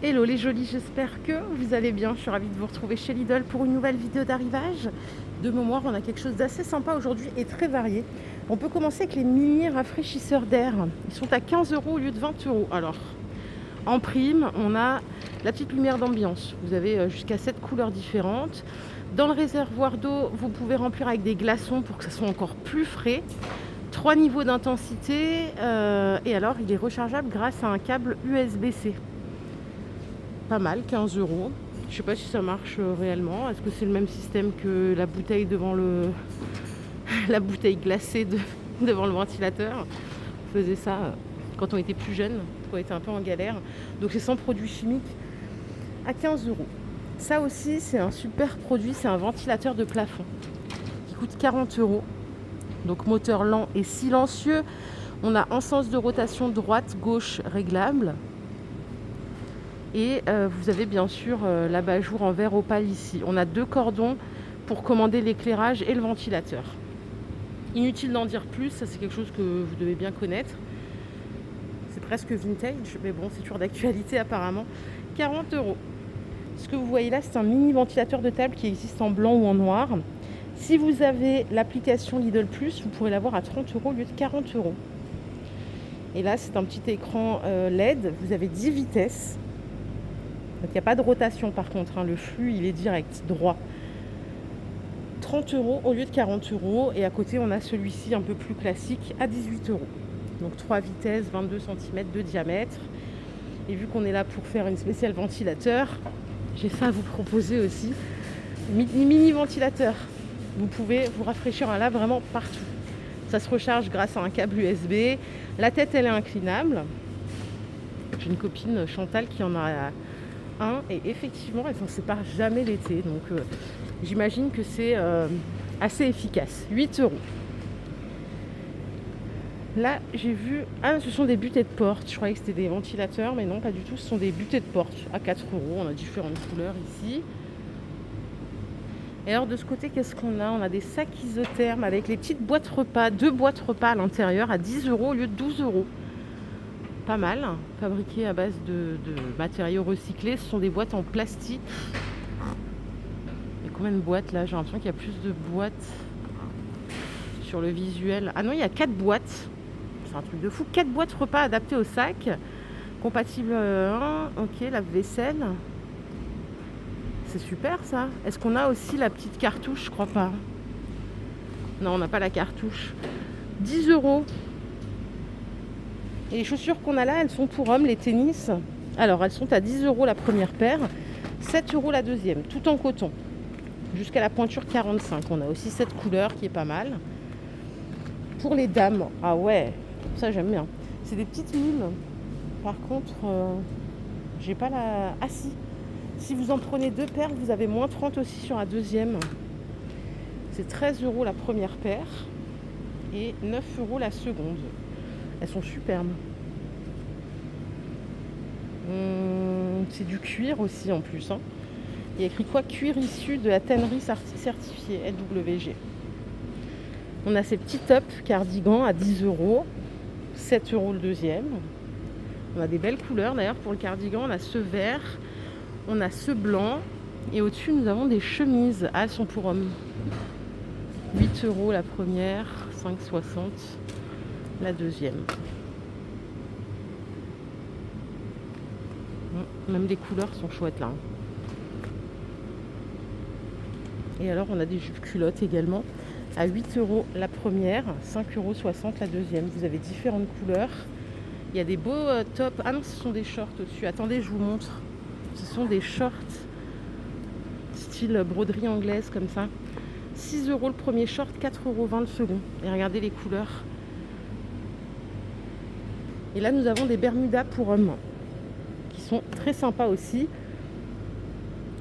Hello les jolis, j'espère que vous allez bien. Je suis ravie de vous retrouver chez Lidl pour une nouvelle vidéo d'arrivage. De mémoire, on a quelque chose d'assez sympa aujourd'hui et très varié. On peut commencer avec les mini rafraîchisseurs d'air. Ils sont à 15 € au lieu de 20 €. Alors, en prime, on a la petite lumière d'ambiance. Vous avez jusqu'à 7 couleurs différentes. Dans le réservoir d'eau, vous pouvez remplir avec des glaçons pour que ça soit encore plus frais. 3 niveaux d'intensité et alors il est rechargeable grâce à un câble USB-C. Pas mal, 15 €. Je sais pas si ça marche réellement. Est-ce que c'est le même système que la bouteille devant la bouteille glacée devant le ventilateur? On faisait ça quand on était plus jeune, quand on était un peu en galère. Donc c'est sans produits chimiques à 15 €. Ça aussi, c'est un super produit. C'est un ventilateur de plafond qui coûte 40 €. Donc moteur lent et silencieux. On a un sens de rotation droite-gauche réglable. Et vous avez bien sûr l'abat-jour en verre opale ici. On a 2 cordons pour commander l'éclairage et le ventilateur. Inutile d'en dire plus, ça c'est quelque chose que vous devez bien connaître. C'est presque vintage, mais bon, c'est toujours d'actualité apparemment. 40 €. Ce que vous voyez là, c'est un mini ventilateur de table qui existe en blanc ou en noir. Si vous avez l'application Lidl Plus, vous pourrez l'avoir à 30 € au lieu de 40 €. Et là, c'est un petit écran LED. Vous avez 10 vitesses. Donc il n'y a pas de rotation par contre, le flux il est direct, droit. 30 € au lieu de 40 €. Et à côté on a celui-ci un peu plus classique à 18 €. Donc 3 vitesses, 22 cm de diamètre. Et vu qu'on est là pour faire une spéciale ventilateur, j'ai ça à vous proposer aussi. Mini ventilateur. Vous pouvez vous rafraîchir là vraiment partout. Ça se recharge grâce à un câble USB. La tête elle est inclinable. J'ai une copine Chantal qui en a et effectivement elle s'en sépare jamais l'été, donc j'imagine que c'est assez efficace. 8 €. Là j'ai vu, ce sont des butées de porte, je croyais que c'était des ventilateurs mais non, pas du tout, ce sont des butées de porte à 4 €. On a différentes couleurs ici. Et alors de ce côté, qu'est-ce qu'on a? On a des sacs isothermes avec les petites boîtes repas, 2 boîtes repas à l'intérieur à 10 € au lieu de 12 €. Pas mal, fabriqués à base de matériaux recyclés. Ce sont des boîtes en plastique. Il y a combien de boîtes là? J'ai l'impression qu'il y a plus de boîtes sur le visuel. Ah non, il y a 4 boîtes. C'est un truc de fou. 4 boîtes repas adaptées au sac. Compatible, ok, lave-vaisselle. C'est super ça. Est-ce qu'on a aussi la petite cartouche? Je crois pas. Non, on n'a pas la cartouche. 10 €. Et les chaussures qu'on a là, elles sont pour hommes, les tennis. Alors, elles sont à 10 € la première paire, 7 € la deuxième, tout en coton. Jusqu'à la pointure 45. On a aussi cette couleur qui est pas mal. Pour les dames, ah ouais, ça j'aime bien. C'est des petites mules. Par contre, j'ai pas la... Ah si. Si vous en prenez 2 paires, vous avez moins 30 aussi sur la deuxième. C'est 13 € la première paire et 9 € la seconde. Elles sont superbes. C'est du cuir aussi en plus. Il y a écrit quoi? Cuir issu de la tannerie certifiée LWG. On a ces petits tops cardigans à 10 €, 7 € le deuxième. On a des belles couleurs d'ailleurs pour le cardigan. On a ce vert, on a ce blanc et au-dessus nous avons des chemises. Ah, elles sont pour hommes. 8 € la première, 5,60 € la deuxième. Même les couleurs sont chouettes là. Et alors on a des jupes culottes également à 8 € la première, 5,60 € la deuxième. Vous avez différentes couleurs. Il y a des beaux tops. Ah non, ce sont des shorts au-dessus. Attendez, je vous montre. Ce sont des shorts style broderie anglaise comme ça. 6 € le premier short, 4,20 € le second. Et regardez les couleurs. Et là nous avons des bermudas pour hommes qui sont très sympas aussi.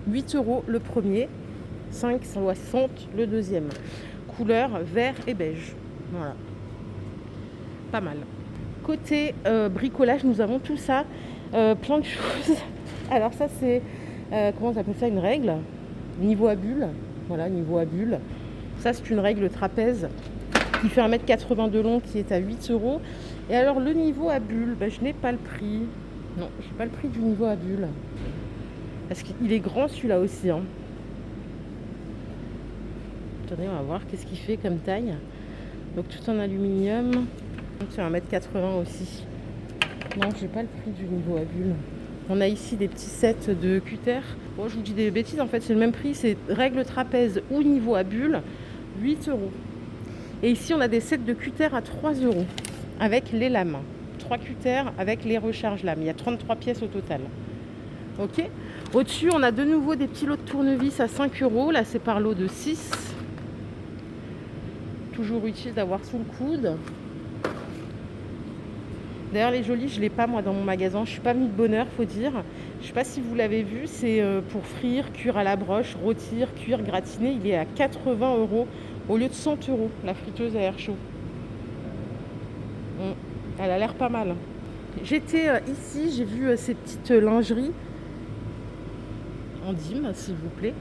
8 € le premier, 5,60 € le deuxième. Couleur vert et beige. Voilà. Pas mal. Côté bricolage, nous avons tout ça. Plein de choses. Alors ça c'est, comment on appelle ça, une règle. Niveau à bulle. Voilà, niveau à bulle. Ça c'est une règle trapèze qui fait 1,80 m de long, qui est à 8 €. Et alors le niveau à bulle, je n'ai pas le prix. Non, je n'ai pas le prix du niveau à bulle. Parce qu'il est grand celui-là aussi, hein. Attendez, on va voir qu'est-ce qu'il fait comme taille. Donc tout en aluminium. Donc c'est 1,80 m aussi. Non, j'ai pas le prix du niveau à bulles. On a ici des petits sets de cutter. Bon, je vous dis des bêtises, en fait c'est le même prix, c'est règle trapèze ou niveau à bulles, 8 €. Et ici on a des sets de cutter à 3 € avec les lames. 3 cutters avec les recharges lames. Il y a 33 pièces au total. Ok. Au-dessus on a de nouveau des petits lots de tournevis à 5 €. Là c'est par lot de 6. Toujours utile d'avoir sous le coude. D'ailleurs les jolis je ne l'ai pas moi dans mon magasin. Je suis pas venue de bonne heure, faut dire. Je sais pas si vous l'avez vu, c'est pour frire, cuire à la broche, rôtir, cuire, gratiner. Il est à 80 € au lieu de 100 € la friteuse à air chaud. Elle a l'air pas mal. J'étais ici, j'ai vu ces petites lingeries en dîme, s'il vous plaît.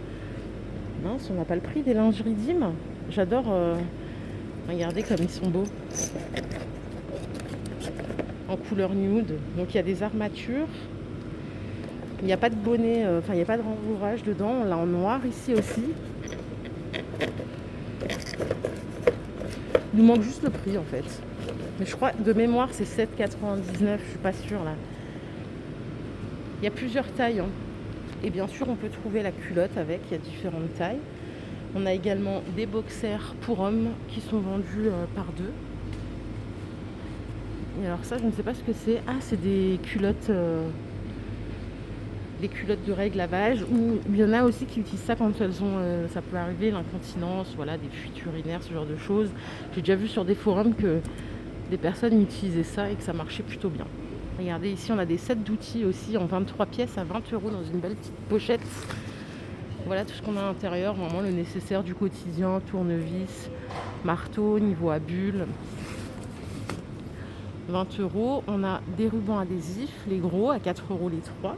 Mince, on n'a pas le prix des lingeries dîme. J'adore. Regardez comme ils sont beaux. En couleur nude. Donc il y a des armatures. Il n'y a pas de bonnet, il n'y a pas de rembourrage dedans. On l'a en noir ici aussi. Il nous manque juste le prix en fait. Mais je crois de mémoire c'est 7,99. Je suis pas sûre là. Il y a plusieurs tailles. Hein. Et bien sûr on peut trouver la culotte avec. Il y a différentes tailles. On a également des boxers pour hommes qui sont vendus par deux. Et alors ça je ne sais pas ce que c'est. Ah c'est des culottes de règle lavage, ou il y en a aussi qui utilisent ça quand elles ont, ça peut arriver, l'incontinence, voilà, des fuites urinaires, ce genre de choses. J'ai déjà vu sur des forums que des personnes utilisaient ça et que ça marchait plutôt bien. Regardez ici on a des sets d'outils aussi en 23 pièces à 20 € dans une belle petite pochette. Voilà tout ce qu'on a à l'intérieur, vraiment le nécessaire du quotidien, tournevis, marteau, niveau à bulles. 20 €. On a des rubans adhésifs, les gros, à 4 € les 3.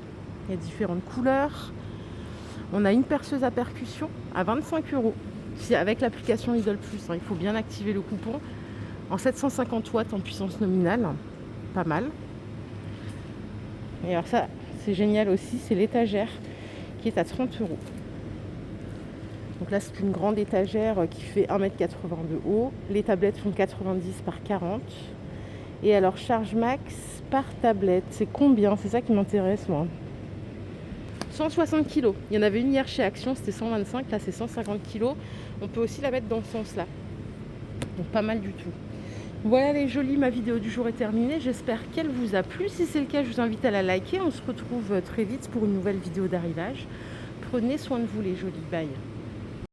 Il y a différentes couleurs. On a une perceuse à percussion à 25 €. C'est avec l'application Lidl Plus. Hein, il faut bien activer le coupon. En 750 watts en puissance nominale. Pas mal. Et alors ça, c'est génial aussi. C'est l'étagère qui est à 30 €. Donc là, c'est une grande étagère qui fait 1,80 m de haut. Les tablettes font 90 par 40. Et alors, charge max par tablette, c'est combien? C'est ça qui m'intéresse, moi. 160 kg. Il y en avait une hier chez Action, c'était 125. Là, c'est 150 kg. On peut aussi la mettre dans ce sens-là. Donc, pas mal du tout. Voilà les jolis, ma vidéo du jour est terminée. J'espère qu'elle vous a plu. Si c'est le cas, je vous invite à la liker. On se retrouve très vite pour une nouvelle vidéo d'arrivage. Prenez soin de vous, les jolis. Bye.